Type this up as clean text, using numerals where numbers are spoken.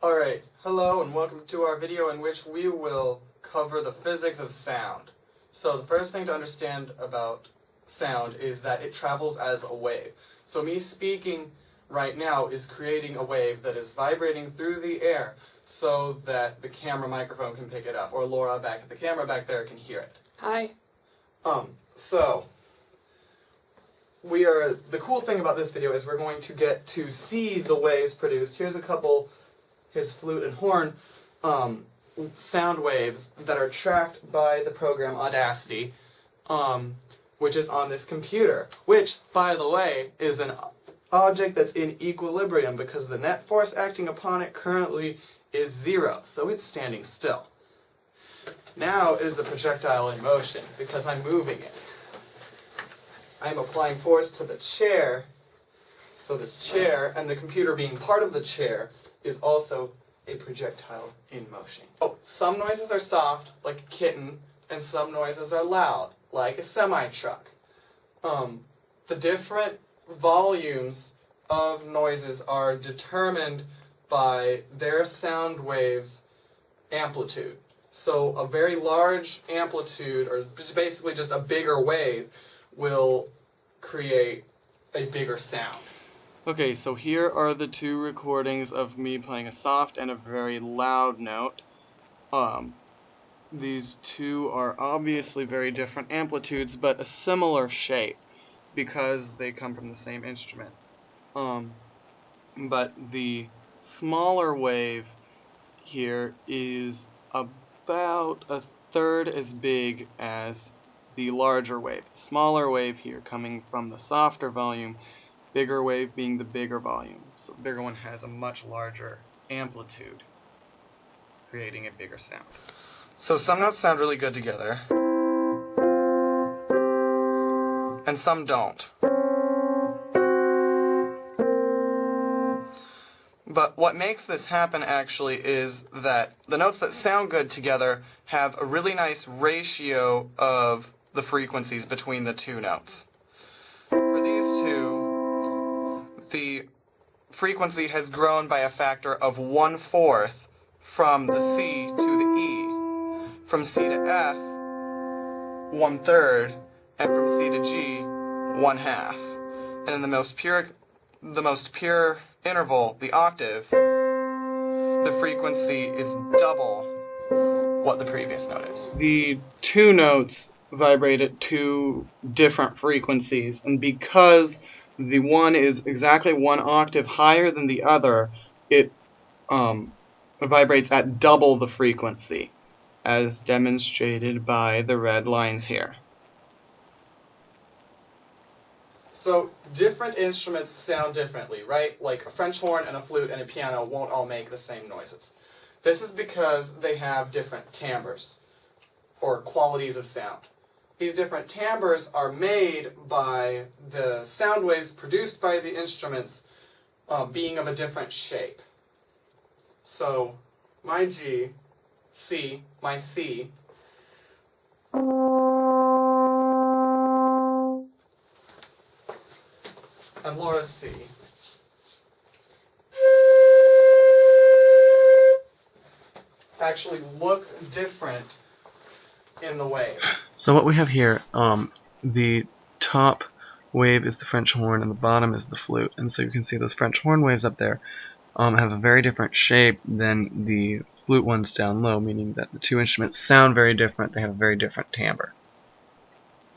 Alright, hello and welcome to our video in which we will cover the physics of sound. So the first thing to understand about sound is that it travels as a wave. So me speaking right now is creating a wave that is vibrating through the air so that the camera microphone can pick it up, or Laura back at the camera back there can hear it. Hi. So the cool thing about this video is we're going to get to see the waves produced. Here's flute and horn sound waves that are tracked by the program Audacity, which is on this computer, which, by the way, is an object that's in equilibrium because the net force acting upon it currently is 0, so it's standing still. Now it is a projectile in motion because I'm moving it. I'm applying force to the chair, so this chair, and the computer being part of the chair, is also a projectile in motion. Oh, some noises are soft, like a kitten, and some noises are loud, like a semi-truck. The different volumes of noises are determined by their sound waves amplitude. So a very large amplitude, or basically just a bigger wave, will create a bigger sound. Okay, so here are the two recordings of me playing a soft and a very loud note. These two are obviously very different amplitudes, but a similar shape because they come from the same instrument. But the smaller wave here is about a third as big as the larger wave. The smaller wave here coming from the softer volume, bigger wave being the bigger volume. So the bigger one has a much larger amplitude, creating a bigger sound. So some notes sound really good together, and some don't. But what makes this happen actually is that the notes that sound good together have a really nice ratio of the frequencies between the two notes. For these two, the frequency has grown by a factor of 1/4 from the C to the E. From C to F, 1/3, and from C to G, 1/2. And in the most pure interval, the octave, the frequency is double what the previous note is. The two notes vibrate at two different frequencies, and because the one is exactly one octave higher than the other, it vibrates at double the frequency, as demonstrated by the red lines here. So different instruments sound differently, right? Like a French horn and a flute and a piano won't all make the same noises. This is because they have different timbres, or qualities of sound. These different timbres are made by the sound waves produced by the instruments being of a different shape. So my G, C, my C, and Laura's C actually look different in the waves. So what we have here, the top wave is the French horn and the bottom is the flute. And so you can see those French horn waves up there have a very different shape than the flute ones down low, meaning that the two instruments sound very different, they have a very different timbre.